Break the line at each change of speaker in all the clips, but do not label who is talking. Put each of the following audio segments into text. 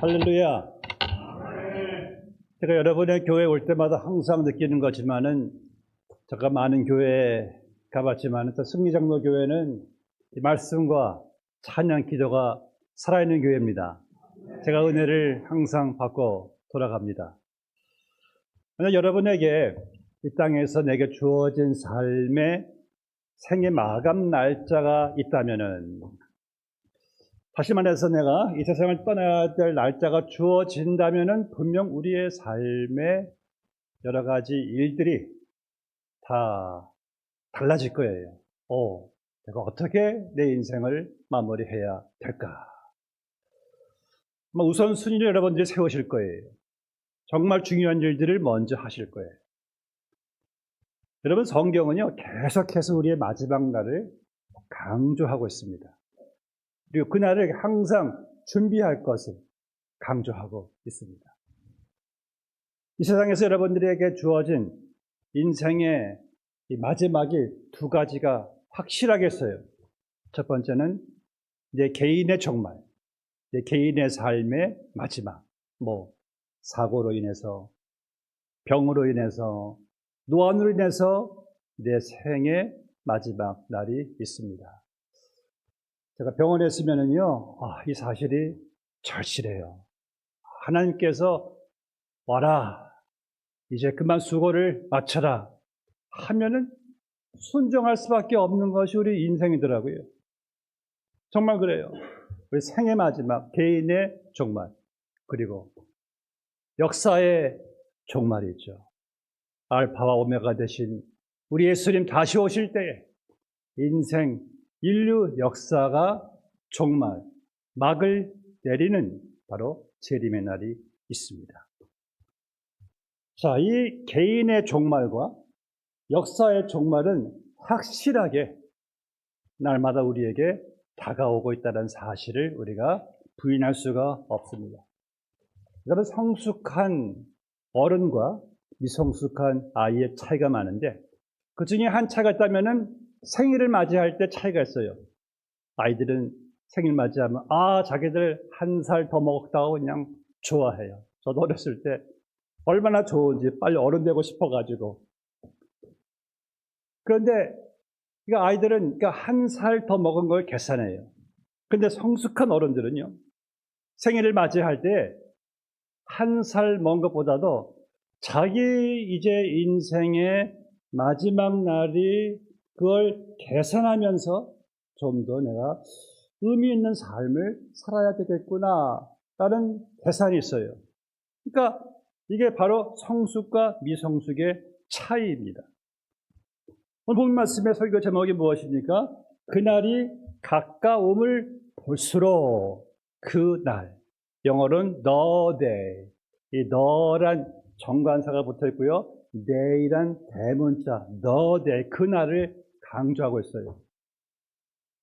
할렐루야. 제가 여러분의 교회 올 때마다 항상 느끼는 거지만은, 제가 많은 교회에 가봤지만 승리장로 교회는 이 말씀과 찬양 기도가 살아있는 교회입니다. 제가 은혜를 항상 받고 돌아갑니다. 만약 여러분에게 이 땅에서 내게 주어진 삶의 생애 마감 날짜가 있다면은, 다시 말해서 내가 이 세상을 떠나야 될 날짜가 주어진다면은 분명 우리의 삶의 여러 가지 일들이 다 달라질 거예요. 내가 어떻게 내 인생을 마무리해야 될까? 우선순위를 여러분들이 세우실 거예요. 정말 중요한 일들을 먼저 하실 거예요. 여러분, 성경은요, 계속해서 우리의 마지막 날을 강조하고 있습니다. 그리고 그날을 항상 준비할 것을 강조하고 있습니다. 이 세상에서 여러분들에게 주어진 인생의 이 마지막이 두 가지가 확실하게 있어요. 첫 번째는 내 개인의 종말, 내 개인의 삶의 마지막. 사고로 인해서, 병으로 인해서, 노안으로 인해서 내 생의 마지막 날이 있습니다. 제가 병원에 있으면은요, 이 사실이 절실해요. 하나님께서 와라, 이제 그만 수고를 마쳐라 하면은 순종할 수밖에 없는 것이 우리 인생이더라고요. 정말 그래요. 우리 생의 마지막, 개인의 종말, 그리고 역사의 종말이 있죠. 알파와 오메가 되신 우리 예수님 다시 오실 때에 인생, 인류 역사가 종말, 막을 내리는 바로 재림의 날이 있습니다. 자, 이 개인의 종말과 역사의 종말은 확실하게 날마다 우리에게 다가오고 있다는 사실을 우리가 부인할 수가 없습니다. 여러분, 성숙한 어른과 미성숙한 아이의 차이가 많은데, 그 중에 한 차이가 있다면은 생일을 맞이할 때 차이가 있어요. 아이들은 생일 맞이하면 자기들 한 살 더 먹었다고 그냥 좋아해요. 저도 어렸을 때 얼마나 좋은지 빨리 어른 되고 싶어가지고. 그런데 아이들은 한 살 더 먹은 걸 계산해요. 그런데 성숙한 어른들은요, 생일을 맞이할 때 한 살 먹은 것보다도 자기 이제 인생의 마지막 날이 그걸 계산하면서 좀 더 내가 의미 있는 삶을 살아야 되겠구나 라는 계산이 있어요. 그러니까 이게 바로 성숙과 미성숙의 차이입니다. 오늘 본 말씀의 설교 제목이 무엇입니까? 그날이 가까움을 볼수록 그날. 영어로는 the day. 이 the란 정관사가 붙어 있고요. day란 대문자 the day. 그날을 강조하고 있어요.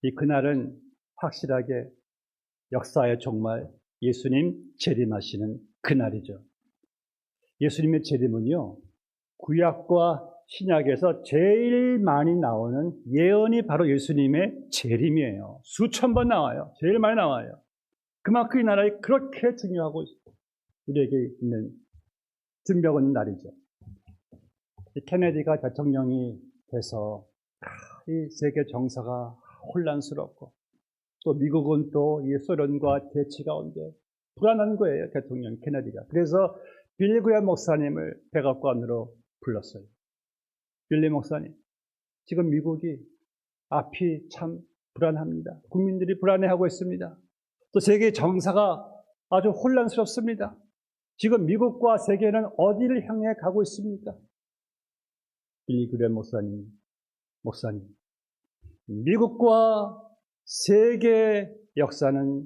이 그날은 확실하게 역사의 종말, 예수님 재림하시는 그날이죠. 예수님의 재림은요, 구약과 신약에서 제일 많이 나오는 예언이 바로 예수님의 재림이에요. 수천 번 나와요. 제일 많이 나와요. 그만큼 이 나라에 그렇게 중요하고 우리에게 있는 증명 있는 날이죠. 케네디가 대통령이 돼서 이 세계 정사가 혼란스럽고, 또 미국은 또 이 소련과 대치 가운데 불안한 거예요, 대통령 케네디가. 그래서 빌리 그레이엄 목사님을 백악관으로 불렀어요. 빌리 목사님, 지금 미국이 앞이 참 불안합니다. 국민들이 불안해하고 있습니다. 또 세계 정사가 아주 혼란스럽습니다. 지금 미국과 세계는 어디를 향해 가고 있습니까? 빌리 그레이엄 목사님, 미국과 세계 역사는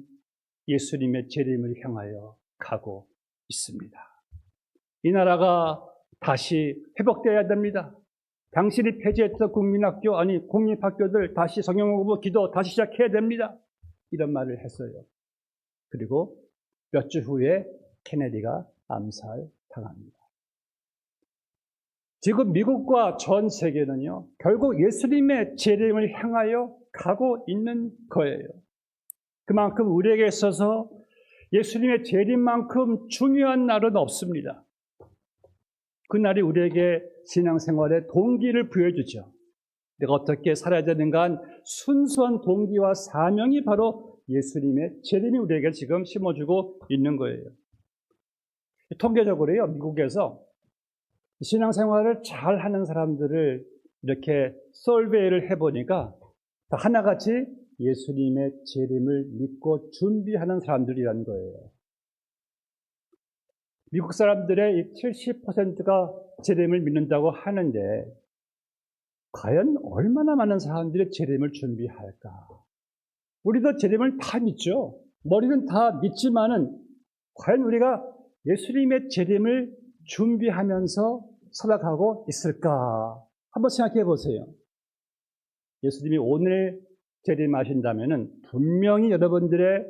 예수님의 재림을 향하여 가고 있습니다. 이 나라가 다시 회복되어야 됩니다. 당신이 폐지했던 공립학교들 다시 성경 공부, 기도 다시 시작해야 됩니다. 이런 말을 했어요. 그리고 몇 주 후에 케네디가 암살당합니다. 지금 미국과 전 세계는요, 결국 예수님의 재림을 향하여 가고 있는 거예요. 그만큼 우리에게 있어서 예수님의 재림만큼 중요한 날은 없습니다. 그날이 우리에게 신앙생활의 동기를 부여주죠. 내가 어떻게 살아야 되는가 한 순수한 동기와 사명이 바로 예수님의 재림이 우리에게 지금 심어주고 있는 거예요. 통계적으로요, 미국에서 신앙생활을 잘 하는 사람들을 이렇게 설베이를 해보니까 하나같이 예수님의 재림을 믿고 준비하는 사람들이라는 거예요. 미국 사람들의 70%가 재림을 믿는다고 하는데 과연 얼마나 많은 사람들이 재림을 준비할까? 우리도 재림을 다 믿죠. 머리는 다 믿지만은 과연 우리가 예수님의 재림을 준비하면서 살아가고 있을까? 한번 생각해 보세요. 예수님이 오늘 재림하신다면은 분명히 여러분들의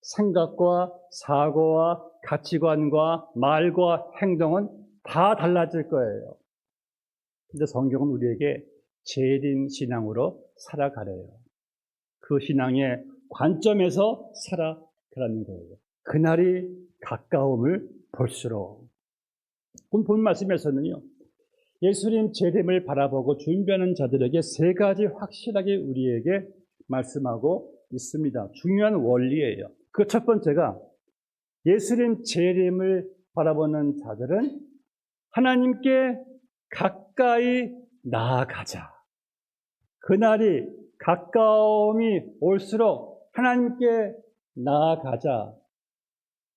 생각과 사고와 가치관과 말과 행동은 다 달라질 거예요. 근데 성경은 우리에게 재림 신앙으로 살아가래요. 그 신앙의 관점에서 살아가라는 거예요. 그날이 가까움을 볼수록. 본 말씀에서는요, 예수님 재림을 바라보고 준비하는 자들에게 세 가지 확실하게 우리에게 말씀하고 있습니다. 중요한 원리예요. 그 첫 번째가 예수님 재림을 바라보는 자들은 하나님께 가까이 나아가자. 그날이 가까움이 올수록 하나님께 나아가자.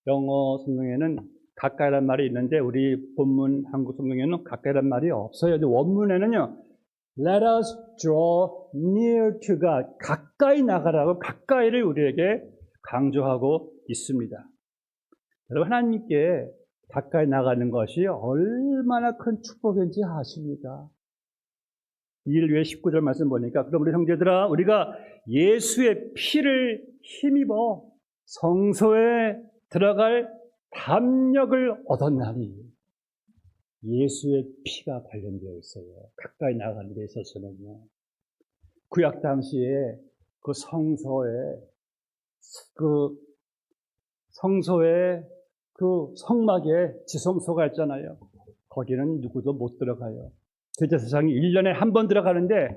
영어 성경에는 가까이란 말이 있는데 우리 본문 한국 성경에는 가까이란 말이 없어요. 근데 원문에는요, Let us draw near to God. 가까이 나가라고 가까이를 우리에게 강조하고 있습니다. 여러분, 하나님께 가까이 나가는 것이 얼마나 큰 축복인지 아십니까? 2일 19절 말씀 보니까 그럼 우리 형제들아 우리가 예수의 피를 힘입어 성소에 들어갈 담력을 얻었나니 예수의 피가 관련되어 있어요. 가까이 나가는 데 있어서는요. 구약 당시에 그 성소에 그 성막에 지성소가 있잖아요. 거기는 누구도 못 들어가요. 대제사장이 1년에 한 번 들어가는데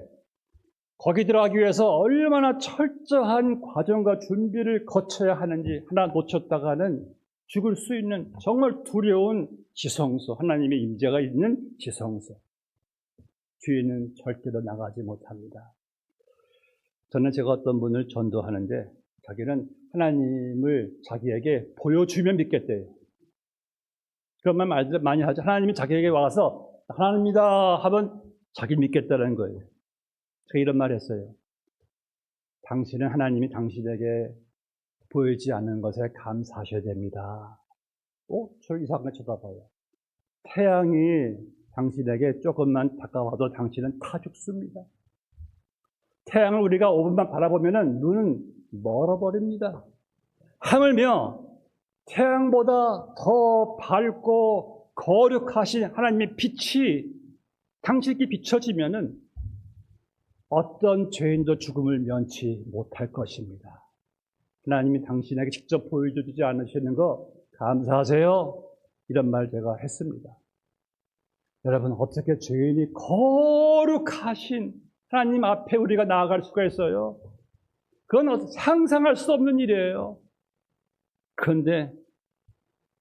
거기 들어가기 위해서 얼마나 철저한 과정과 준비를 거쳐야 하는지 하나 놓쳤다가는 죽을 수 있는 정말 두려운 지성소, 하나님의 임재가 있는 지성소. 주인은 절대로 나가지 못합니다. 저는 제가 어떤 분을 전도하는데 자기는 하나님을 자기에게 보여주면 믿겠대요. 그런 말 많이 하죠. 하나님이 자기에게 와서 하나님이다 하면 자기 믿겠다는 거예요. 제가 이런 말 했어요. 당신은 하나님이 당신에게 보이지 않는 것에 감사하셔야 됩니다. 저를 이상하게 쳐다봐요. 태양이 당신에게 조금만 다가와도 당신은 타 죽습니다. 태양을 우리가 5분만 바라보면 눈은 멀어버립니다. 하물며 태양보다 더 밝고 거룩하신 하나님의 빛이 당신에게 비춰지면은 어떤 죄인도 죽음을 면치 못할 것입니다. 하나님이 당신에게 직접 보여주지 않으시는 거 감사하세요. 이런 말 제가 했습니다. 여러분, 어떻게 죄인이 거룩하신 하나님 앞에 우리가 나아갈 수가 있어요? 그건 상상할 수 없는 일이에요. 그런데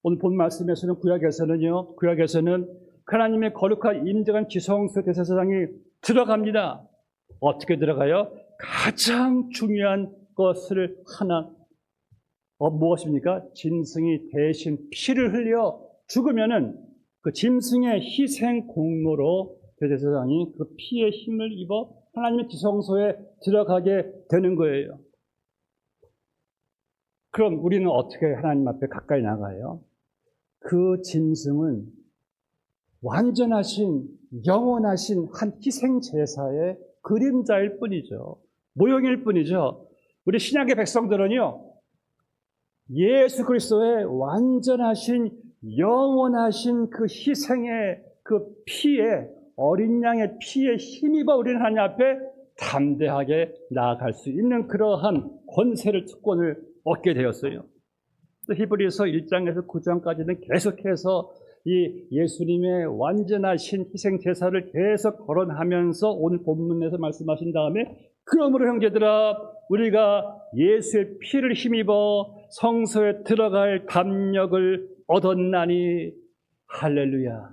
오늘 본 말씀에서는 구약에서는 하나님의 거룩한 임재한 지성소 대제사장이 들어갑니다. 어떻게 들어가요? 가장 중요한 것을 하나 무엇입니까? 짐승이 대신 피를 흘려 죽으면은 그 짐승의 희생 공로로 대제사장이 그 피의 힘을 입어 하나님의 지성소에 들어가게 되는 거예요. 그럼 우리는 어떻게 하나님 앞에 가까이 나가요? 그 짐승은 완전하신 영원하신 한 희생 제사의 그림자일 뿐이죠. 모형일 뿐이죠. 우리 신약의 백성들은요, 예수 그리스도의 완전하신 영원하신 그 희생의 그 피에 어린 양의 피에 힘입어 우리는 하나님 앞에 담대하게 나아갈 수 있는 그러한 권세를 특권을 얻게 되었어요. 또 히브리서 1장에서 9장까지는 계속해서 이 예수님의 완전하신 희생 제사를 계속 거론하면서 오늘 본문에서 말씀하신 다음에 그러므로 형제들아 우리가 예수의 피를 힘입어 성소에 들어갈 담력을 얻었나니 할렐루야.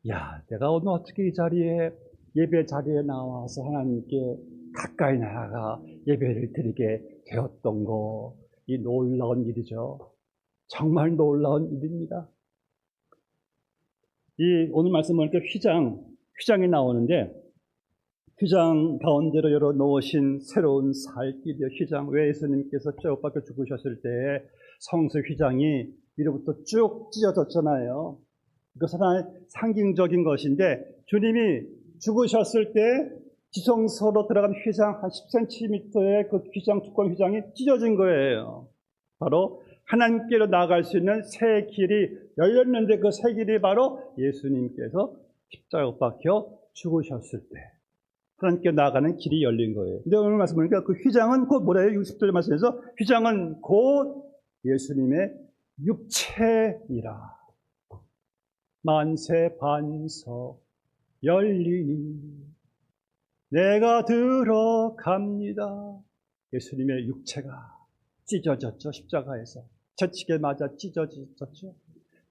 야, 내가 오늘 어떻게 이 자리에 예배 자리에 나와서 하나님께 가까이 나아가 예배를 드리게 되었던 거, 이 놀라운 일이죠. 정말 놀라운 일입니다. 이 오늘 말씀 보니까 휘장이 나오는데 휘장 가운데로 열어 놓으신 새로운 살길이요. 휘장. 왜 예수님께서 쭉 밖에 죽으셨을 때 성소 휘장이 위로부터 쭉 찢어졌잖아요. 이것은 하나의 상징적인 것인데 주님이 죽으셨을 때 지성소로 들어간 휘장 한 10cm의 그 휘장, 두꺼운 휘장이 찢어진 거예요. 바로 하나님께로 나아갈 수 있는 새 길이 열렸는데 그 새 길이 바로 예수님께서 십자가에 못 박혀 죽으셨을 때 하나님께 나아가는 길이 열린 거예요. 근데 오늘 말씀 보니까 그 휘장은 곧 뭐래요? 60절 말씀에서 휘장은 곧 예수님의 육체이라. 만세 반석 열리니 내가 들어갑니다. 예수님의 육체가 찢어졌죠. 십자가에서 채찍에 맞아 찢어졌죠.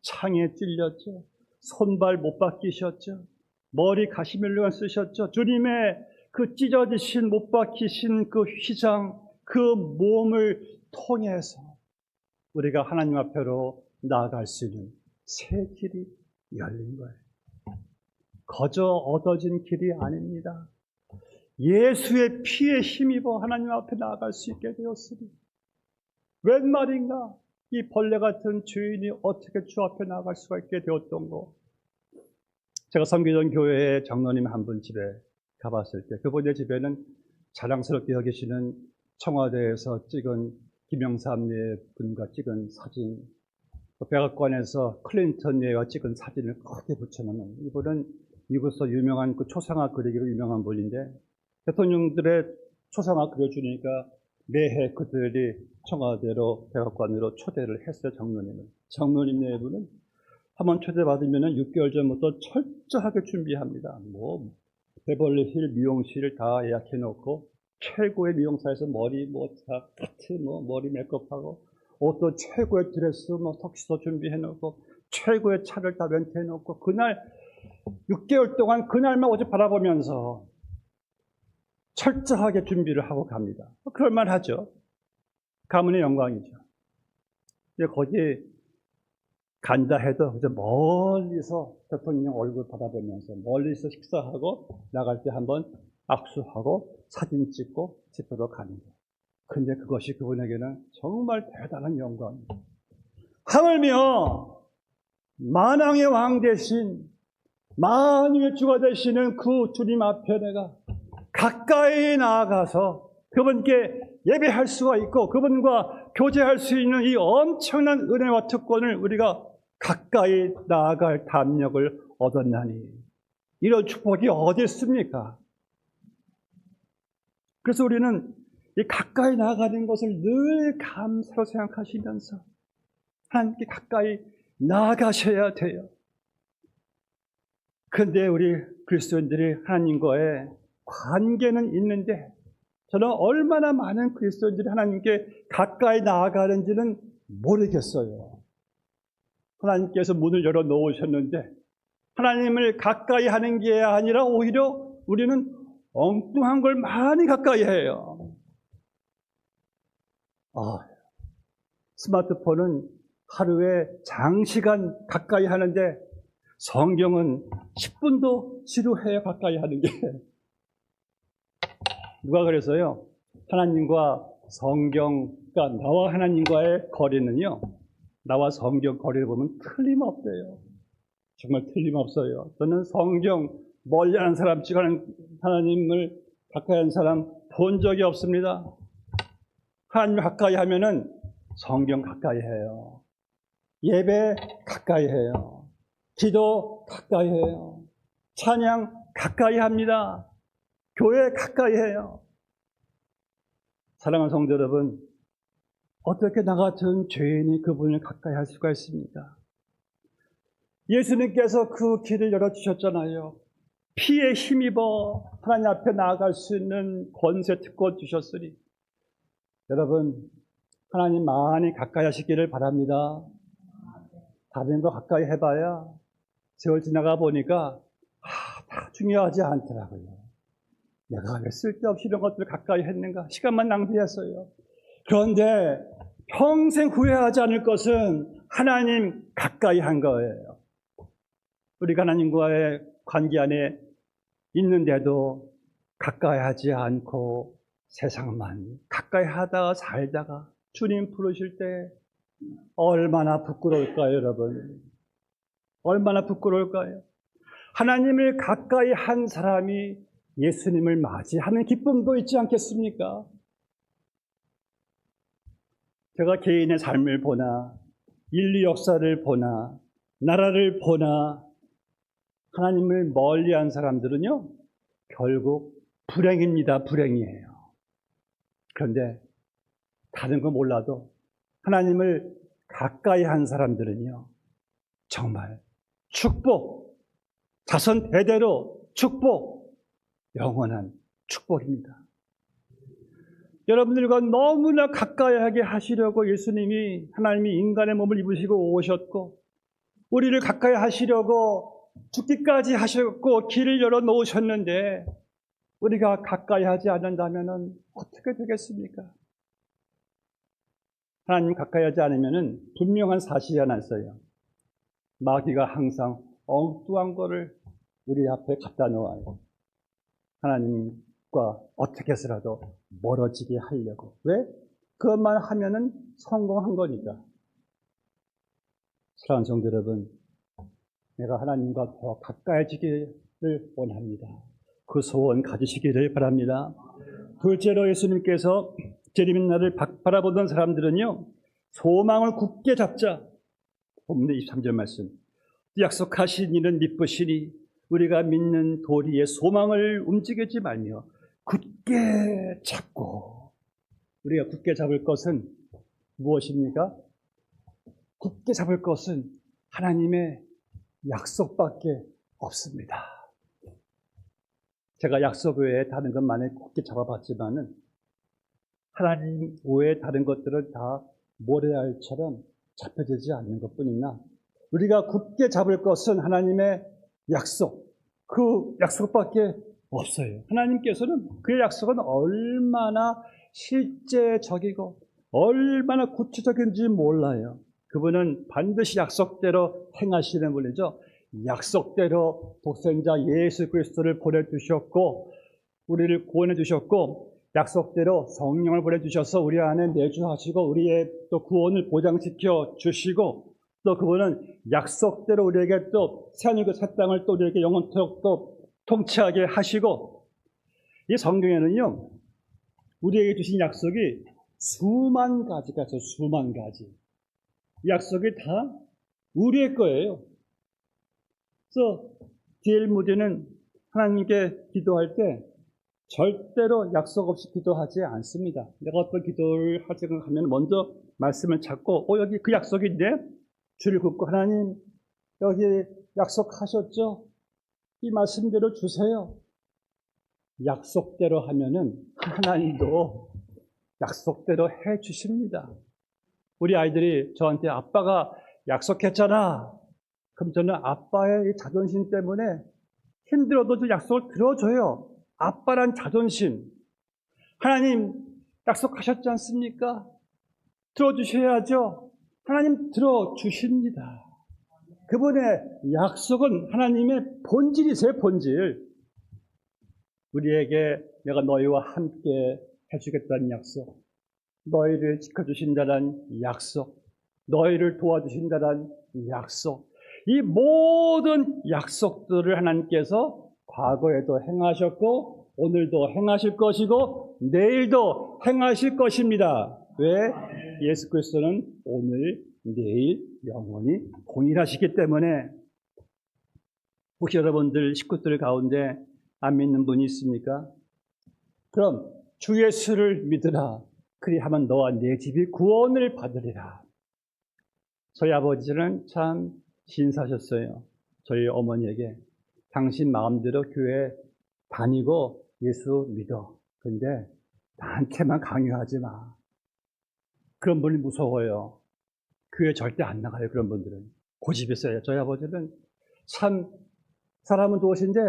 창에 찔렸죠. 손발 못 박히셨죠. 머리 가시멜로만 쓰셨죠. 주님의 그 찢어지신 못 박히신 그 휘장, 그 몸을 통해서 우리가 하나님 앞에로 나아갈 수 있는 새 길이 열린 거예요. 거저 얻어진 길이 아닙니다. 예수의 피에 힘입어 하나님 앞에 나아갈 수 있게 되었으니 웬 말인가? 이 벌레 같은 주인이 어떻게 주 앞에 나아갈 수가 있게 되었던 거. 제가 섬기던 교회에 장로님 한 분 집에 가봤을 때 그분의 집에는 자랑스럽게 여기시는 청와대에서 찍은 김영삼 분과 찍은 사진, 백악관에서 클린턴 예와 찍은 사진을 크게 붙여놓는, 이분은 미국에서 유명한 그 초상화 그리기로 유명한 분인데 대통령들의 초상화 그려주니까 매해 그들이 청와대로 백악관으로 초대를 했어요. 장로님 내부는 한번 초대받으면 6개월 전부터 철저하게 준비합니다. 베벌리 힐 미용실을 다 예약해놓고 최고의 미용사에서 머리 카트 머리 메이크업하고 옷도 최고의 드레스 턱시도 준비해놓고 최고의 차를 다 렌트해놓고 그날 6개월 동안 그날만 오직 바라보면서 철저하게 준비를 하고 갑니다. 그럴만하죠. 가문의 영광이죠. 거기 간다 해도 이제 멀리서 대통령 얼굴 바라보면서 멀리서 식사하고 나갈 때 한번 악수하고 사진 찍고 집으로 가는 거예요. 근데 그것이 그분에게는 정말 대단한 영광입니다. 하물며 만왕의 왕 대신 만유의 주가 되시는 그 주님 앞에 내가 가까이 나아가서 그분께 예배할 수가 있고 그분과 교제할 수 있는 이 엄청난 은혜와 특권을 우리가 가까이 나아갈 담력을 얻었나니 이런 축복이 어디 있습니까? 그래서 우리는 이 가까이 나아가는 것을 늘 감사로 생각하시면서 하나님께 가까이 나아가셔야 돼요. 그런데 우리 그리스도인들이 하나님과의 관계는 있는데 저는 얼마나 많은 그리스도인들이 하나님께 가까이 나아가는지는 모르겠어요. 하나님께서 문을 열어 놓으셨는데 하나님을 가까이 하는 게 아니라 오히려 우리는 엉뚱한 걸 많이 가까이 해요. 스마트폰은 하루에 장시간 가까이 하는데 성경은 10분도 지루해요. 가까이 하는 게. 누가 그래서요? 하나님과 성경, 그러니까 나와 하나님과의 거리는요, 나와 성경 거리를 보면 틀림없대요. 정말 틀림없어요. 저는 성경 멀리 하는 사람, 지금 하나님을 가까이 하는 사람 본 적이 없습니다. 하나님을 가까이 하면은 성경 가까이 해요. 예배 가까이 해요. 기도 가까이 해요. 찬양 가까이 합니다. 교회 가까이 해요. 사랑하는 성도 여러분, 어떻게 나 같은 죄인이 그분을 가까이 할 수가 있습니까? 예수님께서 그 길을 열어주셨잖아요. 피에 힘입어 하나님 앞에 나아갈 수 있는 권세 특권 주셨으니 여러분 하나님 많이 가까이 하시기를 바랍니다. 다른 거 가까이 해봐야 세월 지나가 보니까 다 중요하지 않더라고요. 내가 왜 쓸데없이 이런 것들을 가까이 했는가? 시간만 낭비했어요. 그런데 평생 후회하지 않을 것은 하나님 가까이 한 거예요. 우리가 하나님과의 관계 안에 있는데도 가까이 하지 않고 세상만 가까이 하다가 살다가 주님 부르실 때 얼마나 부끄러울까요, 여러분? 얼마나 부끄러울까요? 하나님을 가까이 한 사람이 예수님을 맞이하는 기쁨도 있지 않겠습니까? 제가 개인의 삶을 보나 인류 역사를 보나 나라를 보나 하나님을 멀리한 사람들은요 결국 불행입니다. 불행이에요. 그런데 다른 거 몰라도 하나님을 가까이 한 사람들은요 정말 축복, 자손 대대로 축복, 영원한 축복입니다. 여러분들과 너무나 가까이하게 하시려고 예수님이 하나님이 인간의 몸을 입으시고 오셨고 우리를 가까이 하시려고 죽기까지 하셨고 길을 열어 놓으셨는데 우리가 가까이 하지 않는다면 어떻게 되겠습니까? 하나님 가까이 하지 않으면 분명한 사실이 하나 있어요. 마귀가 항상 엉뚱한 거를 우리 앞에 갖다 놓아요. 하나님과 어떻게 해서라도 멀어지게 하려고. 왜? 그것만 하면은 성공한 거니까. 사랑하는 성도 여러분, 내가 하나님과 더 가까이지기를 원합니다. 그 소원 가지시기를 바랍니다. 둘째로 예수님께서 재림의 날을 바라보던 사람들은요, 소망을 굳게 잡자. 본문 23절 말씀. 약속하신 이는 미쁘시니 우리가 믿는 도리의 소망을 움직이지 말며 굳게 잡고. 우리가 굳게 잡을 것은 무엇입니까? 굳게 잡을 것은 하나님의 약속밖에 없습니다. 제가 약속 외에 다른 것 많이 굳게 잡아봤지만은 하나님 외에 다른 것들은 다 모래알처럼 잡혀지지 않는 것뿐이나 우리가 굳게 잡을 것은 하나님의 약속, 그 약속밖에 없어요. 하나님께서는 그 약속은 얼마나 실제적이고 얼마나 구체적인지 몰라요. 그분은 반드시 약속대로 행하시는 분이죠. 약속대로 독생자 예수 그리스도를 보내주셨고 우리를 구원해 주셨고 약속대로 성령을 보내주셔서 우리 안에 내주하시고 우리의 또 구원을 보장시켜 주시고 또 그분은 약속대로 우리에게 또 새하늘과 새 땅을 또 우리에게 영원토록 또 통치하게 하시고 이 성경에는요 우리에게 주신 약속이 수만 가지가 있어요. 수만 가지. 이 약속이 다 우리의 거예요. 그래서 D.L. 무디는 하나님께 기도할 때 절대로 약속 없이 기도하지 않습니다. 내가 어떤 기도를 할 생각하면 먼저 말씀을 찾고 여기 그 약속인데 줄을 긋고 하나님 여기 약속하셨죠? 이 말씀대로 주세요. 약속대로 하면은 하나님도 약속대로 해 주십니다. 우리 아이들이 저한테 아빠가 약속했잖아. 그럼 저는 아빠의 자존심 때문에 힘들어도 저 약속을 들어줘요. 아빠란 자존심. 하나님 약속하셨지 않습니까? 들어주셔야죠. 하나님 들어주십니다. 그분의 약속은 하나님의 본질이세요. 본질. 우리에게 내가 너희와 함께 해주겠다는 약속, 너희를 지켜주신다는 약속, 너희를 도와주신다는 약속, 이 모든 약속들을 하나님께서 과거에도 행하셨고 오늘도 행하실 것이고 내일도 행하실 것입니다. 왜? 예수 그리스도는 오늘, 내일, 영원히 동일하시기 때문에. 혹시 여러분들 식구들 가운데 안 믿는 분이 있습니까? 그럼 주 예수를 믿으라. 그리하면 너와 네 집이 구원을 받으리라. 저희 아버지는 참 신사셨어요. 저희 어머니에게 당신 마음대로 교회 다니고 예수 믿어. 근데 나한테만 강요하지 마. 그런 분이 무서워요. 교회 절대 안 나가요. 그런 분들은. 고집이 있어요. 저희 아버지는 참 사람은 좋으신데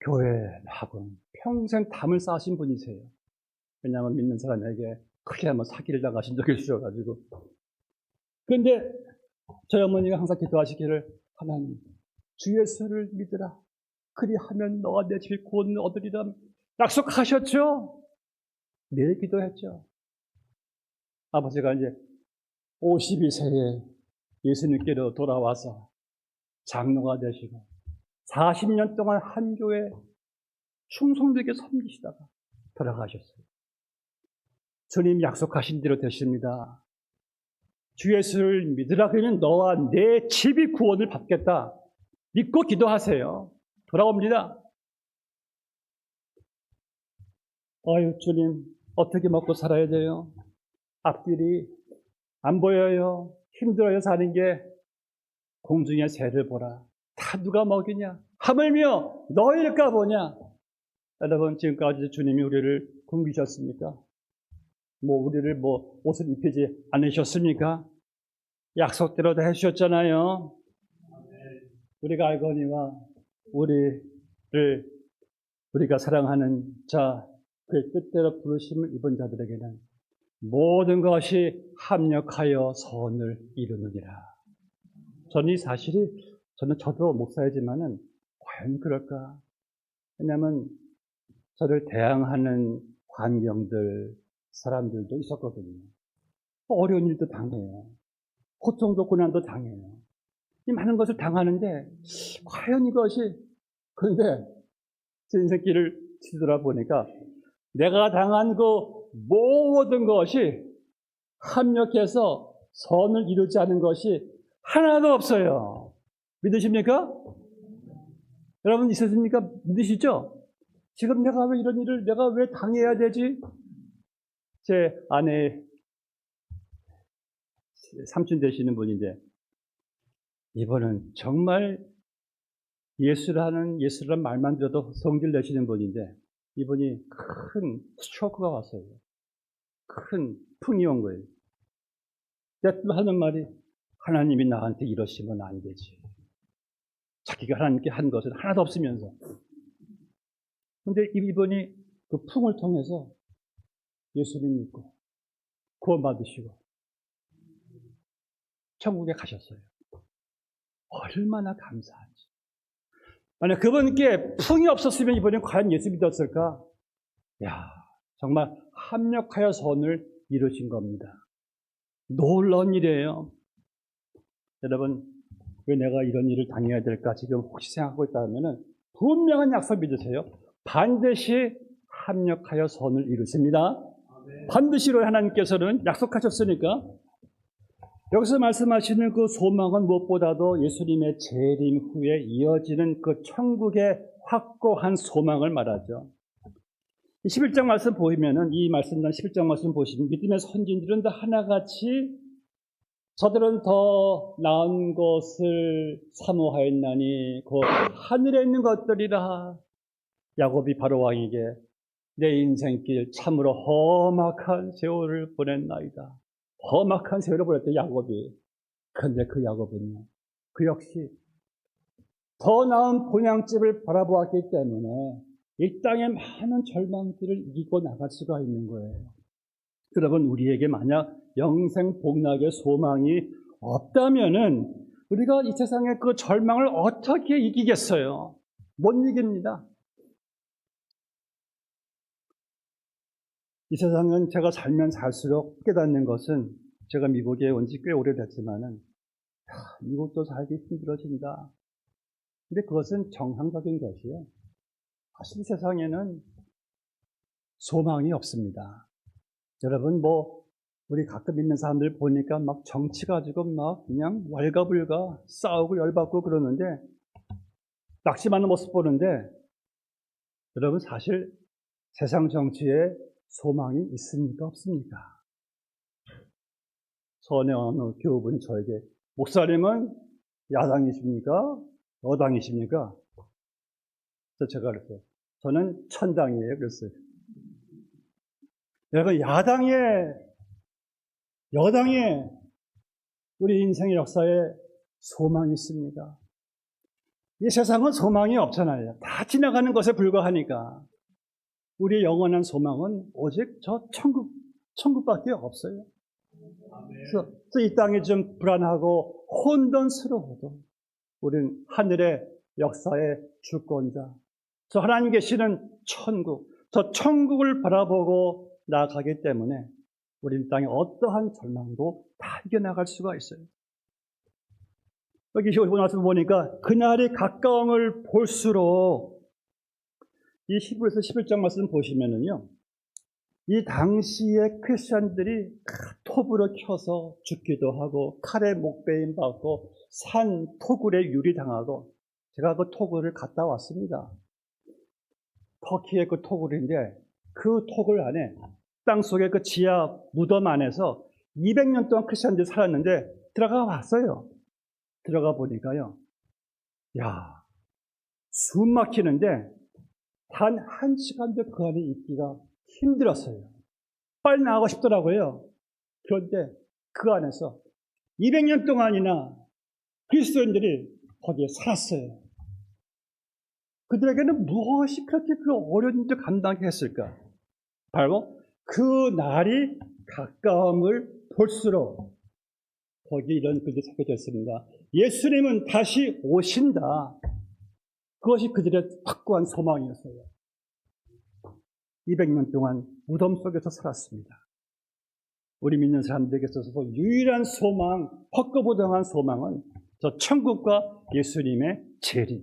교회하고는 평생 담을 쌓으신 분이세요. 왜냐하면 믿는 사람에게 크게 한번 사기를 당하신 적이 있어가지고. 그런데 저희 어머니가 항상 기도하시기를 하나님 주 예수를 믿으라. 그리하면 너와 내 집이 구원을 얻으리라 약속하셨죠. 매일 기도했죠. 아버지가 이제 52세에 예수님께로 돌아와서 장로가 되시고 40년 동안 한 교회 충성되게 섬기시다가 돌아가셨어요. 주님 약속하신 대로 되십니다. 주 예수를 믿으라. 그러면 너와 내 집이 구원을 받겠다. 믿고 기도하세요. 돌아옵니다. 아유 주님 어떻게 먹고 살아야 돼요? 앞길이 안 보여요. 힘들어요. 사는 게. 공중의 새를 보라. 다 누가 먹이냐? 하물며 너희일까 보냐? 여러분 지금까지 주님이 우리를 굶기셨습니까? 우리를 옷을 입히지 않으셨습니까? 약속대로 다 해주셨잖아요. 우리가 알거니와 우리가 사랑하는 자, 그의 뜻대로 부르심을 입은 자들에게는 모든 것이 합력하여 선을 이루느니라. 저는 이 사실이, 저도 목사이지만은 과연 그럴까? 왜냐하면 저를 대항하는 환경들, 사람들도 있었거든요. 어려운 일도 당해요. 고통도 고난도 당해요. 이 많은 것을 당하는데 과연 이것이, 그런데 제 인생길을 뒤돌아보니까 내가 당한 그 모든 것이 합력해서 선을 이루지 않은 것이 하나도 없어요. 믿으십니까? 여러분 있으십니까? 믿으시죠? 지금 내가 왜 이런 일을 내가 왜 당해야 되지? 제 아내 삼촌 되시는 분인데 이분은 정말 예수라는 말만 들어도 성질 내시는 분인데 이분이 큰 스트로크가 왔어요. 큰 풍이 온 거예요. 그때 하는 말이 하나님이 나한테 이러시면 안 되지. 자기가 하나님께 한 것은 하나도 없으면서. 그런데 이분이 그 풍을 통해서 예수님 믿고 구원받으시고 천국에 가셨어요. 얼마나 감사한지. 만약 그분께 풍이 없었으면 이분이 과연 예수 믿었을까? 정말 합력하여 선을 이루신 겁니다. 놀라운 일이에요. 여러분, 왜 내가 이런 일을 당해야 될까 지금 혹시 생각하고 있다면 분명한 약속 믿으세요. 반드시 합력하여 선을 이루십니다. 반드시로 하나님께서는 약속하셨으니까. 여기서 말씀하시는 그 소망은 무엇보다도 예수님의 재림 후에 이어지는 그 천국의 확고한 소망을 말하죠. 11장 말씀 보시면은, 이 말씀단 11장 말씀 보시면 믿음의 선진들은 다 하나같이 저들은 더 나은 것을 사모하였나니 곧 하늘에 있는 것들이라. 야곱이 바로 왕에게 내 인생길 참으로 험악한 세월을 보냈나이다. 험악한 세월을 보냈대 야곱이. 그런데 그 야곱은요, 그 역시 더 나은 본향집을 바라보았기 때문에 이 땅의 많은 절망들을 이기고 나갈 수가 있는 거예요. 여러분, 우리에게 만약 영생 복락의 소망이 없다면은 우리가 이 세상의 그 절망을 어떻게 이기겠어요? 못 이깁니다. 이 세상은 제가 살면 살수록 깨닫는 것은, 제가 미국에 온 지 꽤 오래됐지만은 미국도 살기 힘들어진다. 근데 그것은 정상적인 것이요. 사실 세상에는 소망이 없습니다. 여러분, 우리 가끔 있는 사람들 보니까 막 정치 가지고 막 그냥 왈가불가 싸우고 열받고 그러는데, 낙심하는 모습 보는데, 여러분 사실 세상 정치에 소망이 있습니까? 없습니까? 전에 어느 교우분 저에게 목사님은 야당이십니까? 여당이십니까? 그래서 제가 그랬어요. 저는 천당이에요. 그랬어요. 여러분, 여당에 우리 인생의 역사에 소망이 있습니다. 이 세상은 소망이 없잖아요. 다 지나가는 것에 불과하니까. 우리의 영원한 소망은 오직 저 천국밖에 없어요. 그래서 이 땅이 좀 불안하고 혼돈스러워도 우리는 하늘의 역사의 주권자, 저 하나님 계시는 천국, 저 천국을 바라보고 나아가기 때문에 우리 땅의 어떠한 절망도 다 이겨나갈 수가 있어요. 여기 말씀 보니까 그날이 가까움을 볼수록 이 히브리서 11장 말씀 보시면은요, 이 당시에 크리스천들이 톱으로 켜서 죽기도 하고 칼에 목베임 받고 산 토굴에 유리당하고, 제가 그 토굴을 갔다 왔습니다. 터키의 그 토굴인데 그 토굴 안에 땅속에 그 지하 무덤 안에서 200년 동안 크리스천들이 살았는데 들어가 봤어요. 들어가 보니까요, 야, 숨 막히는데 단 1시간도 그 안에 있기가 힘들었어요. 빨리 나가고 싶더라고요. 그런데 그 안에서 200년 동안이나 그리스도인들이 거기에 살았어요. 그들에게는 무엇이 그렇게 그 어려운 일을 감당하게 했을까? 바로 그 날이 가까움을 볼수록 거기 이런 글이 적혀져 있습니다. 예수님은 다시 오신다. 그것이 그들의 확고한 소망이었어요. 200년 동안 무덤 속에서 살았습니다. 우리 믿는 사람들에게 있어서 유일한 소망, 헛거부정한 소망은 저 천국과 예수님의 재림.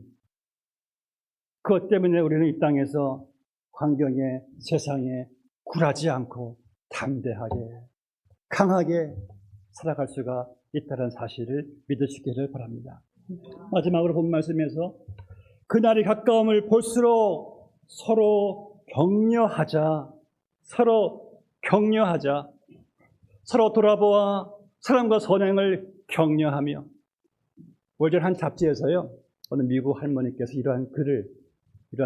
그것 때문에 우리는 이 땅에서 환경에, 세상에 굴하지 않고 담대하게, 강하게 살아갈 수가 있다는 사실을 믿으시기를 바랍니다. 마지막으로 본 말씀에서 그날이 가까움을 볼수록 서로 격려하자, 서로 돌아보아 사랑과 선행을 격려하며. 월전 한 잡지에서요, 어느 미국 할머니께서 이러한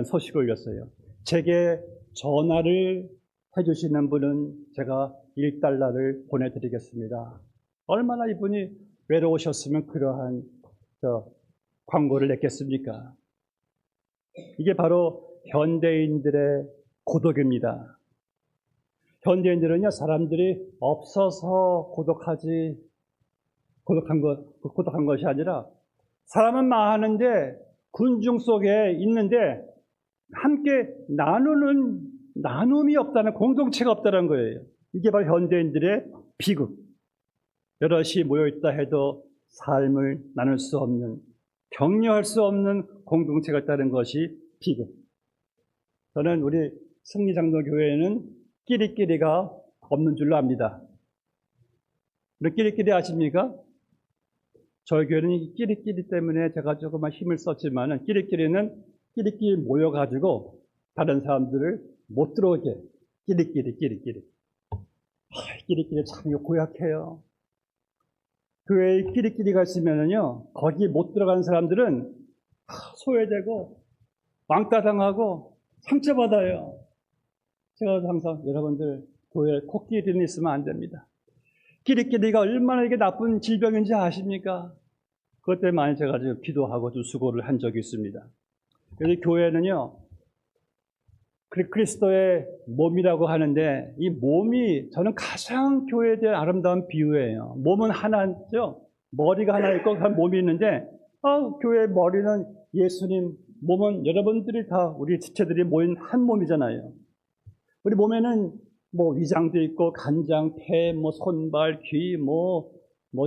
소식을 올렸어요. 제게 전화를 해주시는 분은 제가 $1를 보내드리겠습니다. 얼마나 이분이 외로우셨으면 그러한 광고를 냈겠습니까? 이게 바로 현대인들의 고독입니다. 현대인들은요, 사람들이 없어서 고독한 것이 아니라, 사람은 많은데 군중 속에 있는데 함께 나눔이 없다는, 공동체가 없다는 거예요. 이게 바로 현대인들의 비극. 여럿이 모여있다 해도 삶을 나눌 수 없는, 격려할 수 없는 공동체가 있다는 것이 비극. 저는 우리 승리장로교회에는 끼리끼리가 없는 줄로 압니다. 끼리끼리 아십니까? 저희 교회는 이 끼리끼리 때문에 제가 조금만 힘을 썼지만은, 끼리끼리는 끼리끼리 모여가지고 다른 사람들을 못 들어오게, 끼리끼리 참 고약해요. 교회에 끼리끼리가 있으면은요, 거기 못 들어가는 사람들은 소외되고 왕따당하고 상처받아요. 제가 항상 여러분들, 교회에 코끼리는 있으면 안 됩니다. 끼리끼리가 얼마나 이게 나쁜 질병인지 아십니까? 그것 때문에 많이 제가 좀 기도하고 좀 수고를 한 적이 있습니다. 그래서 교회는요, 그리스도의 몸이라고 하는데, 이 몸이 저는 가장 교회에 대한 아름다운 비유예요. 몸은 하나죠. 머리가 하나 있고 몸이 있는데, 교회의 머리는 예수님, 몸은 여러분들이 다, 우리 지체들이 모인 한 몸이잖아요. 우리 몸에는 위장도 있고 간장, 폐, 손발, 귀,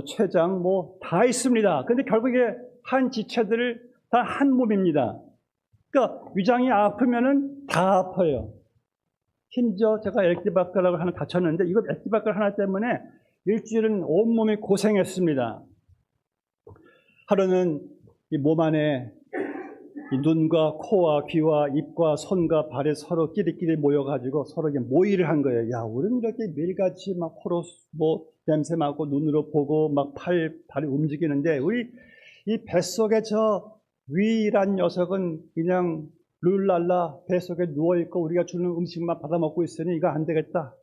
췌장, 다 있습니다. 근데 결국에 한 지체들 다 한 몸입니다. 그러니까 위장이 아프면은 다 아파요. 심지어 제가 액기박가락을 하나 다쳤는데, 이거 액기박가락 하나 때문에 일주일은 온몸이 고생했습니다. 하루는 이 몸 안에 이 눈과 코와 귀와 입과 손과 발에 서로 끼리끼리 모여가지고 서로 이게 모의를 한 거예요. 야, 우리는 이렇게 매일같이 막 코로 뭐 냄새 맡고 눈으로 보고 막 발이 움직이는데 우리 이 뱃속에 저 위란 녀석은 그냥 룰랄라 뱃속에 누워있고 우리가 주는 음식만 받아먹고 있으니 이거 안 되겠다.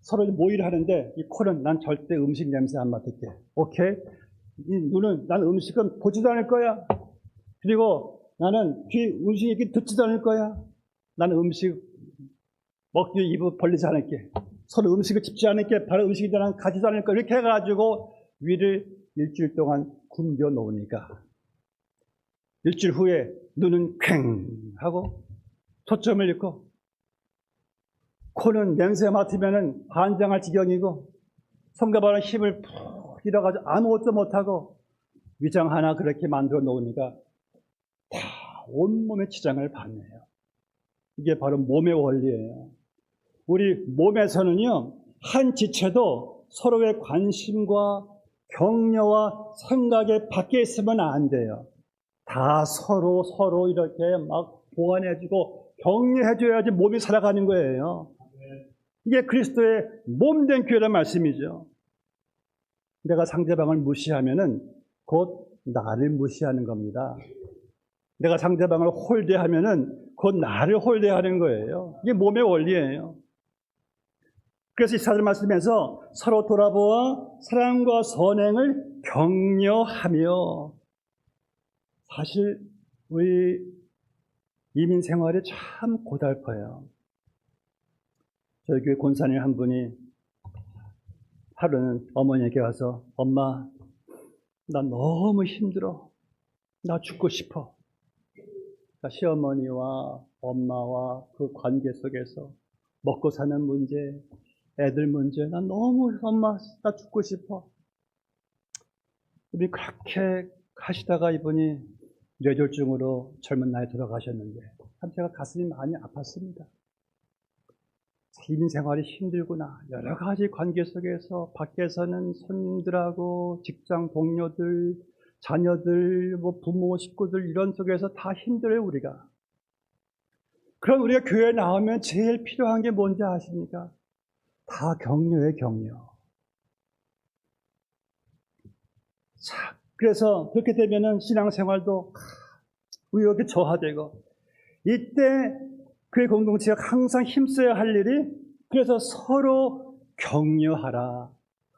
서로 모의를 하는데 이 코는 난 절대 음식 냄새 안 맡을게. 오케이? 이 눈은 난 음식은 보지도 않을 거야. 그리고 나는 귀 음식 얘기 듣지도 않을 거야. 나는 음식 먹기 위해 입을 벌리지 않을게. 서로 음식을 집지 않을게. 바로 음식이 난 가지도 않을 거야. 이렇게 해가지고 위를 일주일 동안 굶겨 놓으니까 일주일 후에 눈은 퀭 하고 초점을 잃고 코는 냄새 맡으면은 반장할 지경이고 손과 발은 힘을 푹 잃어가지고 아무것도 못하고 위장 하나 그렇게 만들어 놓으니까 다 온몸에 지장을 받네요. 이게 바로 몸의 원리예요. 우리 몸에서는요, 한 지체도 서로의 관심과 격려와 생각에 밖에 있으면 안 돼요. 다 서로 이렇게 막 보완해주고 격려해줘야지 몸이 살아가는 거예요. 이게 그리스도의 몸된 교회란 말씀이죠. 내가 상대방을 무시하면은 곧 나를 무시하는 겁니다. 내가 상대방을 홀대하면은 곧 나를 홀대하는 거예요. 이게 몸의 원리예요. 그래서 24절 말씀에서 서로 돌아보아 사랑과 선행을 격려하며, 사실 우리 이민 생활이 참 고달퍼요. 저희 교회 권사님 한 분이 하루는 어머니에게 와서 엄마, 나 너무 힘들어. 나 죽고 싶어. 그러니까 시어머니와 엄마와 그 관계 속에서 먹고 사는 문제, 애들 문제, 나 너무 엄마, 나 죽고 싶어. 이분이 그렇게 하시다가 이분이 뇌졸중으로 젊은 나이에 돌아가셨는데 참 제가 가슴이 많이 아팠습니다. 이민 생활이 힘들구나. 여러 가지 관계 속에서 밖에서는 손님들하고 직장 동료들, 자녀들, 뭐 부모, 식구들 이런 속에서 다 힘들어요, 우리가. 그럼 우리가 교회에 나오면 제일 필요한 게 뭔지 아십니까? 다 격려예요, 격려. 자, 그래서 그렇게 되면은 신앙생활도 의욕이 저하되고, 이때 그의 공동체가 항상 힘써야 할 일이, 그래서 서로 격려하라.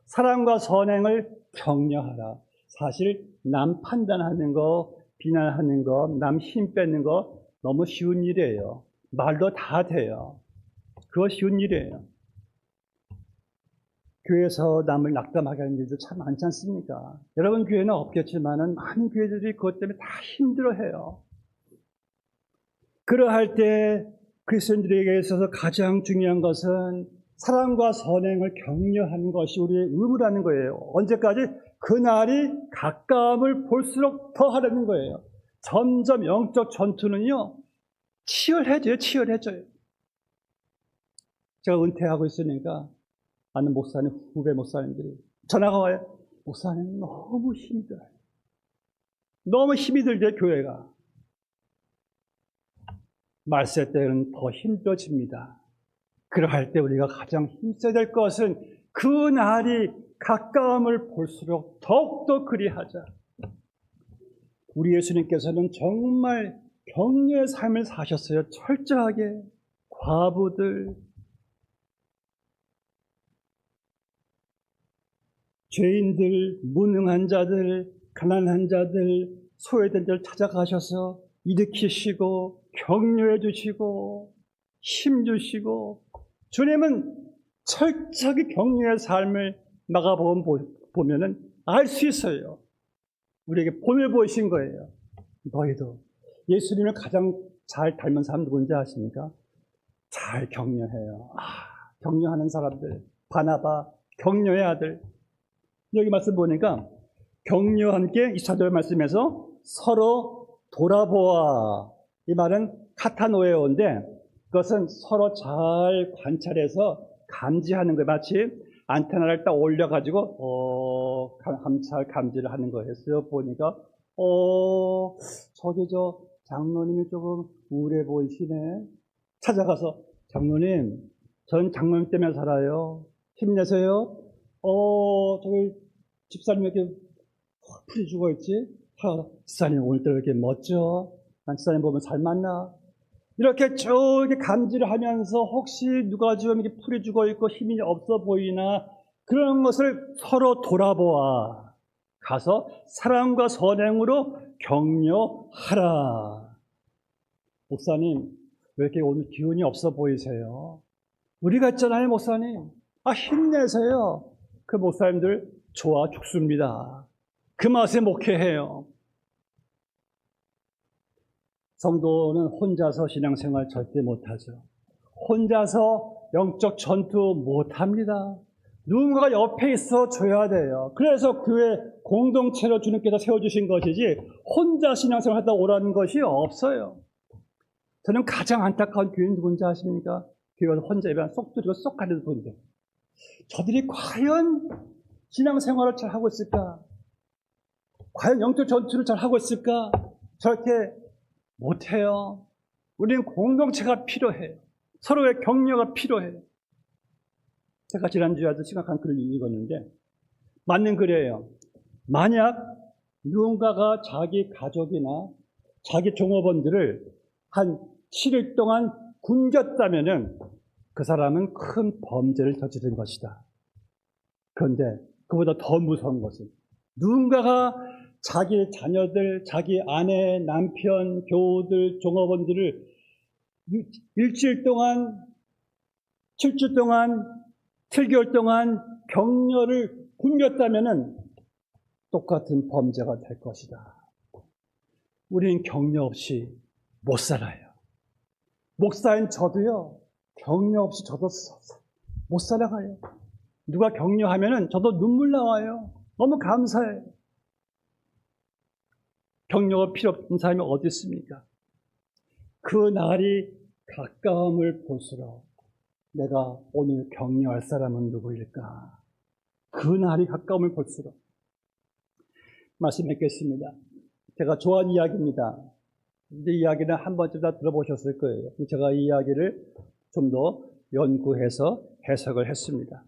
사랑과 선행을 격려하라. 사실 남 판단하는 거, 비난하는 거, 남 힘 빼는 거 너무 쉬운 일이에요. 말도 다 돼요. 그거 쉬운 일이에요. 교회에서 남을 낙담하게 하는 일도 참 많지 않습니까? 여러분 교회는 없겠지만은 많은 교회들이 그것 때문에 다 힘들어해요. 그러할 때 그리스도인들에게 있어서 가장 중요한 것은 사랑과 선행을 격려하는 것이 우리의 의무라는 거예요. 언제까지? 그날이 가까움을 볼수록 더 하려는 거예요. 점점 영적 전투는요, 치열해져요. 제가 은퇴하고 있으니까 아는 목사님, 후배 목사님들이 전화가 와요. 목사님 너무 힘들어요. 너무 힘이 들죠, 교회가. 말세 때는 더 힘들어집니다. 그러할 때 우리가 가장 힘써야 될 것은 그 날이 가까움을 볼수록 더욱더 그리하자. 우리 예수님께서는 정말 격려의 삶을 사셨어요. 철저하게. 과부들, 죄인들, 무능한 자들, 가난한 자들, 소외된 자를 찾아가셔서 일으키시고 격려해 주시고 힘 주시고, 주님은 철저하게 격려의 삶을 마가복음 보면은 알 수 있어요. 우리에게 본을 보이신 거예요. 너희도 예수님을 가장 잘 닮은 사람 누군지 아십니까? 잘 격려해요. 격려하는 사람들, 바나바 격려의 아들. 여기 말씀 보니까 격려와 함께 24절 말씀에서 서로 돌아보아, 이 말은 카타노에오인데 그것은 서로 잘 관찰해서 감지하는 거예요. 마치 안테나를 딱 올려가지고 감지를 하는 거였어요. 보니까 저기 장로님이 조금 우울해 보이시네. 찾아가서 장로님, 전 장로님 때문에 살아요. 힘내세요. 저기 집사님 왜 이렇게 풀이 죽어있지? 집사님 오늘따라 왜 이렇게 멋져? 난 집사님 보면 잘 만나. 이렇게 쭉 이렇게 감지를 하면서 혹시 누가 좀 이렇게 풀이 죽어있고 힘이 없어 보이나 그런 것을 서로 돌아보아 가서 사랑과 선행으로 격려하라. 목사님, 왜 이렇게 오늘 기운이 없어 보이세요? 우리가 있잖아요, 목사님. 힘내세요. 그 목사님들 좋아 죽습니다. 그 맛에 목회해요. 성도는 혼자서 신앙생활 절대 못하죠. 혼자서 영적 전투 못합니다. 누군가가 옆에 있어 줘야 돼요. 그래서 교회 공동체로 주님께서 세워주신 것이지 혼자 신앙생활 하다 오라는 것이 없어요. 저는 가장 안타까운 교회는 누군지 아십니까? 교회에서 혼자 예배하면 쏙 들이고 쏙 가려는 분들. 저들이 과연 신앙생활을 잘 하고 있을까? 과연 영적 전투를 잘 하고 있을까? 저렇게 못해요. 우리는 공동체가 필요해요. 서로의 격려가 필요해요. 제가 지난주에 아주 심각한 글을 읽었는데 맞는 글이에요. 만약 누군가가 자기 가족이나 자기 종업원들을 한 7일 동안 굶겼다면은 그 사람은 큰 범죄를 저지른 것이다. 그런데 그보다 더 무서운 것은 누군가가 자기 자녀들, 자기 아내, 남편, 교우들, 종업원들을 일주일 동안, 7주 동안, 7개월 동안 격려를 굶겼다면은 똑같은 범죄가 될 것이다. 우리는 격려 없이 못 살아요. 목사인 저도요, 격려 없이 저도 못 살아가요. 누가 격려하면은 저도 눈물 나와요. 너무 감사해요. 격려가 필요 없는 사람이 어디 있습니까? 그 날이 가까움을 볼수록 내가 오늘 격려할 사람은 누구일까? 그 날이 가까움을 볼수록 말씀했겠습니다. 제가 좋아하는 이야기입니다. 이 이야기는 한 번쯤 다 들어보셨을 거예요. 제가 이 이야기를 좀 더 연구해서 해석을 했습니다.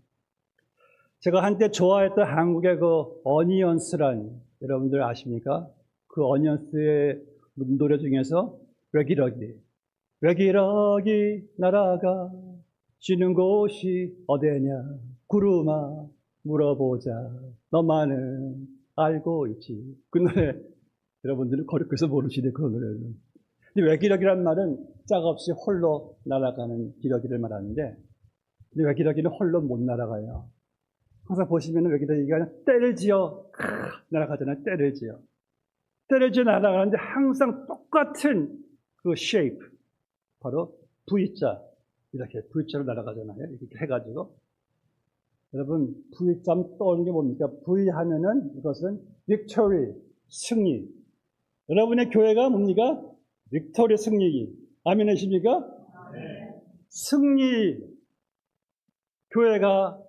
제가 한때 좋아했던 한국의 그 어니언스란 여러분들 아십니까? 그 어니언스의 노래 중에서 레기러기 날아가 쉬는 곳이 어디냐 구름아 물어보자 너만은 알고 있지. 그 노래 여러분들은 거리에서 모르시네. 그 노래는. 외기력이란 말은 짝없이 홀로 날아가는 기러기를 말하는데 외기력이는 홀로 못 날아가요. 항상 보시면 외기력이가 때를 지어 날아가잖아요. 때를 지어 날아가는데 항상 똑같은 그 쉐이프, 바로 V자, 이렇게 V자로 날아가잖아요. 이렇게 해가지고. 여러분, V자 떠오르는 게 뭡니까? V 하면은 이것은 victory, 승리. 여러분의 교회가 뭡니까? 빅토리 승리. 아멘 하십니까? 네. 승리 교회가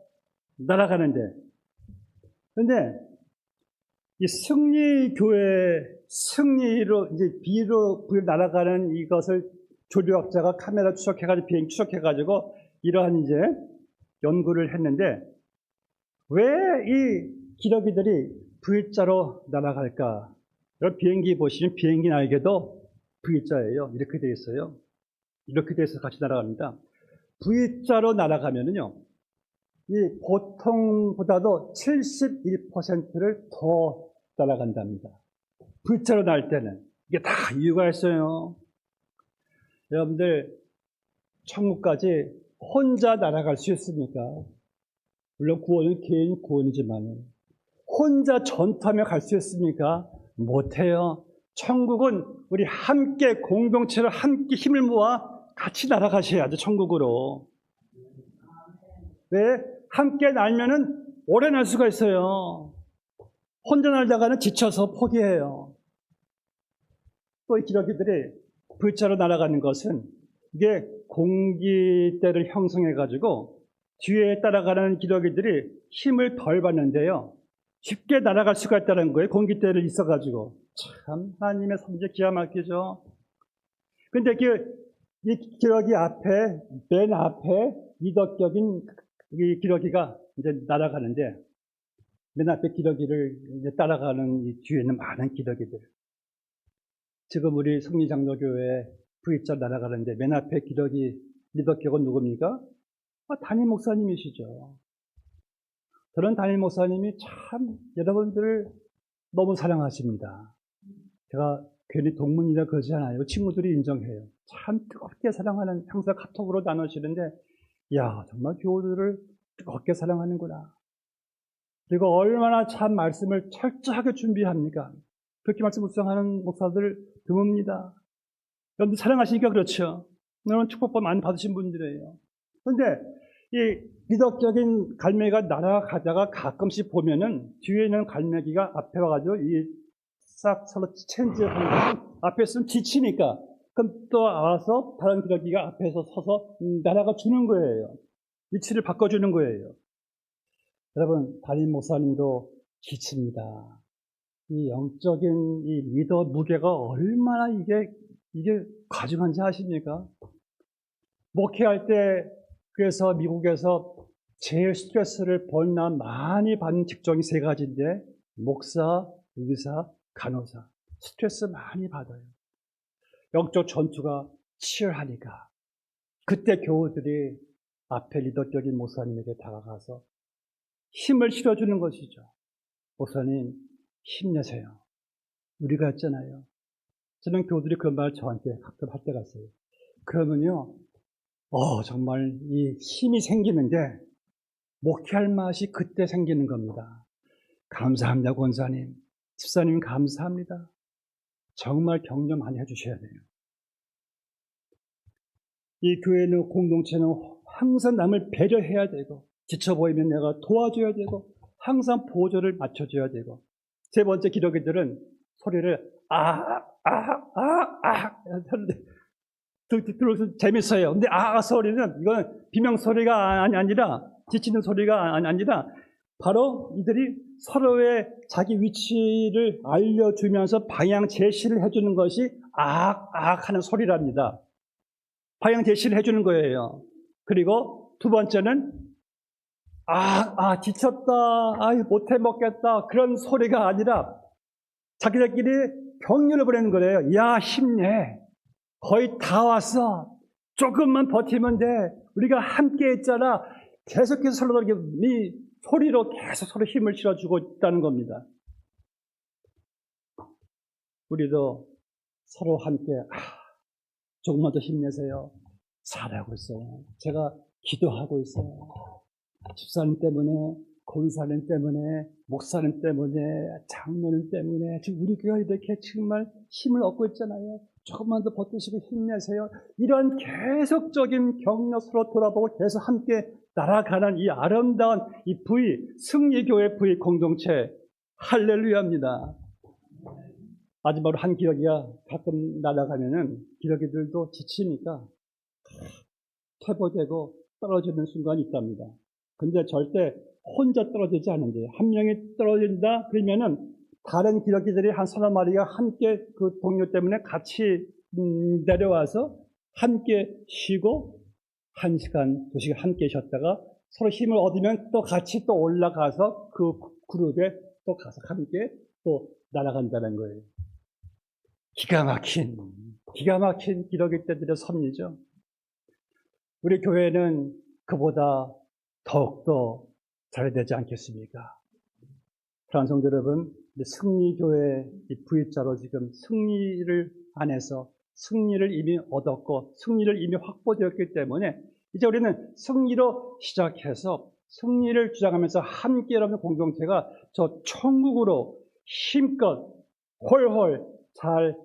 날아가는데, 그런데 이 승리 교회, 승리로 이제 B로 날아가는 이것을 조류학자가 카메라 추적해가지고 비행 추적해가지고 이러한 이제 연구를 했는데 왜 이 기러기들이 V자로 날아갈까? 여러분 비행기 보시면 비행기 날개도 V자예요. 이렇게 되어 있어요. 이렇게 돼서 같이 날아갑니다. V자로 날아가면은요, 이 보통보다도 71%를 더 날아간답니다. V자로 날 때는. 이게 다 이유가 있어요. 여러분들, 천국까지 혼자 날아갈 수 있습니까? 물론 구원은 개인 구원이지만, 혼자 전투하며 갈 수 있습니까? 못해요. 천국은 우리 함께 공동체로 함께 힘을 모아 같이 날아가셔야죠. 천국으로. 왜? 함께 날면은 오래 날 수가 있어요. 혼자 날다가는 지쳐서 포기해요. 또 이 기러기들이 V자로 날아가는 것은 이게 공기대를 형성해가지고 뒤에 따라가는 기러기들이 힘을 덜 받는데요. 쉽게 날아갈 수가 있다는 거예요. 공기대를 있어가지고. 참 하나님의 섭리 기가 막히죠. 근데 이 기러기 앞에, 맨 앞에 미덕격인 이 기러기가 이제 날아가는데, 맨 앞에 기러기를 이제 따라가는 이 뒤에는 많은 기러기들. 지금 우리 승리장로교회 V자 날아가는데 맨 앞에 기러기 미덕격은 누굽니까? 담임 목사님이시죠. 저는 담임 목사님이 참 여러분들을 너무 사랑하십니다. 제가 괜히 동문이라 그러지 않아요. 친구들이 인정해요. 참 뜨겁게 사랑하는, 항상 카톡으로 나누시는데, 야, 정말 교우들을 뜨겁게 사랑하는구나. 그리고 얼마나 참 말씀을 철저하게 준비합니까? 그렇게 말씀 묵상하는 목사들 드뭅니다. 여러분들 사랑하시니까 그렇죠. 여러분 축복받 많이 받으신 분들이에요. 그런데 이 미덕적인 갈매기가 날아가다가 가끔씩 보면은 뒤에 있는 갈매기가 앞에 와가지고 싹 서로 체인지하는 앞에 있으면 지치니까 그럼 또 와서 다른 기러기가 앞에서 서서 날아가 주는 거예요. 위치를 바꿔주는 거예요. 여러분, 담임 목사님도 지칩니다. 이 영적인 이 리더 무게가 얼마나 이게 과중한지 아십니까? 목회할 때, 그래서 미국에서 제일 스트레스를 많이 받는 직종이 3가지인데, 목사, 의사, 간호사. 스트레스 많이 받아요. 영적 전투가 치열하니까. 그때 교우들이 앞에 리더격인 목사님에게 다가가서 힘을 실어주는 것이죠. 목사님, 힘내세요. 우리가 했잖아요. 저는 교우들이 그런 말을 저한테 가끔 할 때가 있어요. 그러면요, 정말 이 힘이 생기는데, 목회할 맛이 그때 생기는 겁니다. 감사합니다, 권사님. 집사님, 감사합니다. 정말 격려 많이 해주셔야 돼요. 이 교회는, 공동체는 항상 남을 배려해야 되고, 지쳐 보이면 내가 도와줘야 되고, 항상 보조를 맞춰줘야 되고, 3번째 기러기들은 소리를 하는데 들어서 재밌어요. 근데 소리는 이건 비명소리가 아니라, 지치는 소리가 아니라 바로 이들이 서로의 자기 위치를 알려주면서 방향 제시를 해주는 것이 하는 소리랍니다. 방향 제시를 해주는 거예요. 그리고 2번째는 지쳤다, 못해 먹겠다, 그런 소리가 아니라 자기들끼리 격려를 보내는 거예요. 야, 힘내. 거의 다 왔어. 조금만 버티면 돼. 우리가 함께 했잖아. 계속해서 서로 이 소리로 계속 서로 힘을 실어주고 있다는 겁니다. 우리도 서로 함께 조금만 더 힘내세요. 잘하고 있어요. 제가 기도하고 있어요. 집사님 때문에, 권사님 때문에, 목사님 때문에, 장로님 때문에 지금 우리 교회가 이렇게 정말 힘을 얻고 있잖아요. 조금만 더 버티시고 힘내세요. 이런 계속적인 격려, 서로 돌아보고 계속 함께 날아가는 이 아름다운 이 승리교회 공동체, 할렐루야입니다. 마지막으로 한 기러기가 가끔 날아가면은 기러기들도 지치니까 퇴보되고 떨어지는 순간이 있답니다. 근데 절대 혼자 떨어지지 않는데요. 한 명이 떨어진다 그러면은 다른 기러기들이 한 3-4마리가 함께 그 동료 때문에 같이 내려와서 함께 쉬고 1시간, 2시간 함께 쉬었다가 서로 힘을 얻으면 또 같이 또 올라가서 그 그룹에 또 가서 함께 또 날아간다는 거예요. 기가 막힌 기러기 떼들의 섭리죠. 우리 교회는 그보다 더욱더 잘해야 되지 않겠습니까? 사랑하는 성도 여러분, 승리교회 V자로 지금 승리를 안에서 승리를 이미 얻었고 승리를 이미 확보되었기 때문에 이제 우리는 승리로 시작해서 승리를 주장하면서 함께 여러분 공동체가 저 천국으로 힘껏 훨훨 잘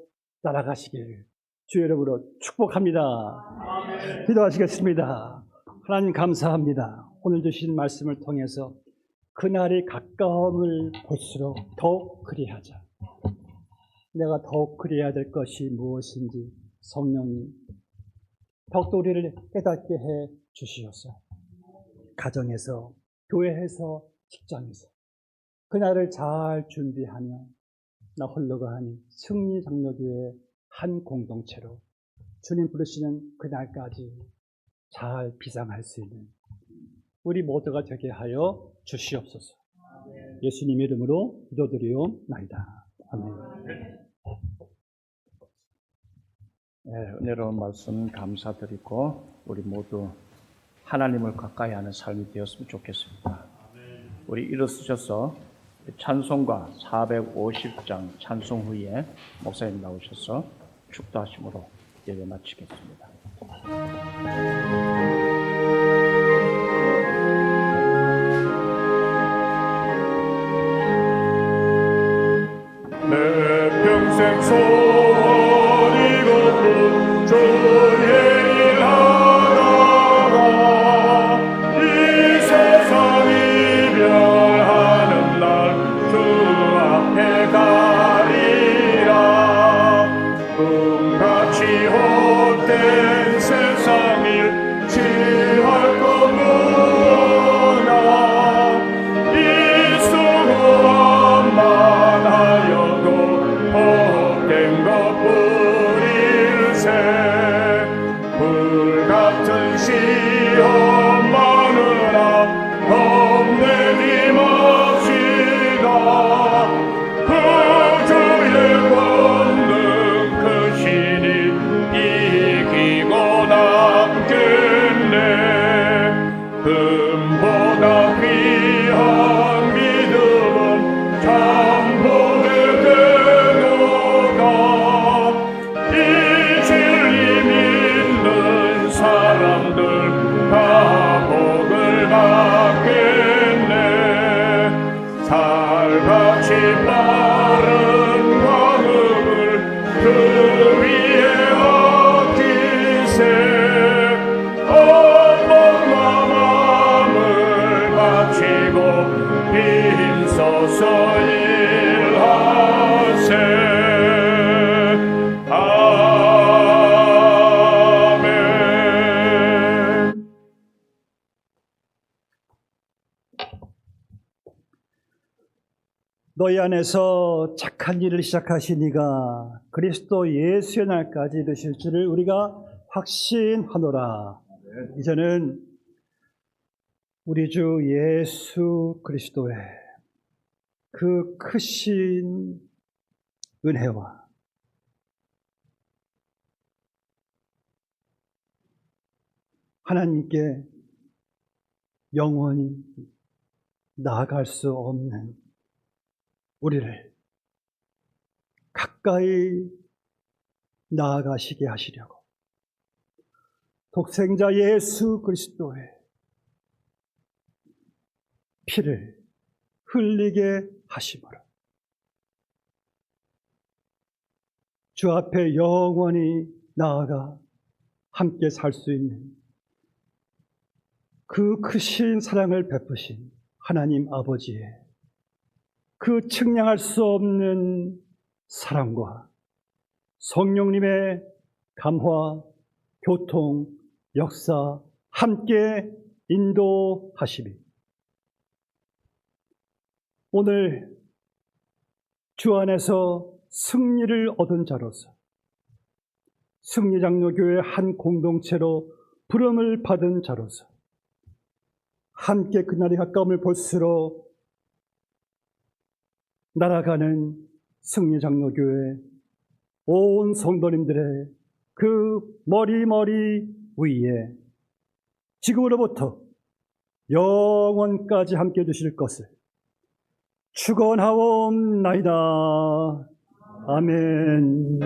날아가시길 주 여러분으로 축복합니다. 아멘. 기도하시겠습니다. 하나님 감사합니다. 오늘 주신 말씀을 통해서 그날이 가까움을 볼수록 더욱 그리하자. 내가 더욱 그리해야 될 것이 무엇인지 성령님 더욱더 우리를 깨닫게 해 주시옵소서. 가정에서, 교회에서, 직장에서 그날을 잘 준비하며 나 홀로가 아닌 승리장로교회 한 공동체로 주님 부르시는 그날까지 잘 비상할 수 있는 우리 모두가 되게 하여 주시옵소서. 예수님 이름으로 기도드리옵나이다. 아멘.
네, 은혜로운 말씀 감사드리고 우리 모두 하나님을 가까이 하는 삶이 되었으면 좋겠습니다. 우리 일어서셔서 찬송가 450장 찬송 후에 목사님 나오셔서 축도하심으로 예배 마치겠습니다.
내 평생 소원이고 주의 일하다가 이 세상 이별하는 날 주 앞에 가리라. 꿈같이 헛된 세상 일 취할 것 무엇나 이 수고함만 하여도 헛된 것뿐일세. 불같은 시험 마누라 겁내지 맙시다. 그 주의 권능 크시니 이기고 남겠네. 금보다 귀한 믿음은 참복에 되도다. 이 진리 믿는 사람들 다 복을 받겠네. 살같이 빠른 광음을 그 위에 얹히세. 온몸과 마음을 바치고 힘써서 일하세. 아멘.
너희 안에서 착한 일을 시작하신 이가 그리스도 예수의 날까지 이르실 줄을 우리가 확신하노라. 이제는 우리 주 예수 그리스도의 그 크신 은혜와 하나님께 영원히 나아갈 수 없는 우리를 가까이 나아가시게 하시려고 독생자 예수 그리스도의 피를 흘리게 하심으로 주 앞에 영원히 나아가 함께 살 수 있는 그 크신 사랑을 베푸신 하나님 아버지의 그 측량할 수 없는 사랑과 성령님의 감화, 교통, 역사 함께 인도하심이 오늘 주 안에서 승리를 얻은 자로서 승리장로교회 한 공동체로 부름을 받은 자로서 함께 그날이 가까움을 볼수록 날아가는 승리장로교회 온 성도님들의 그 머리 위에 지금으로부터 영원까지 함께 해주실 것을 축원하옵나이다. 아멘.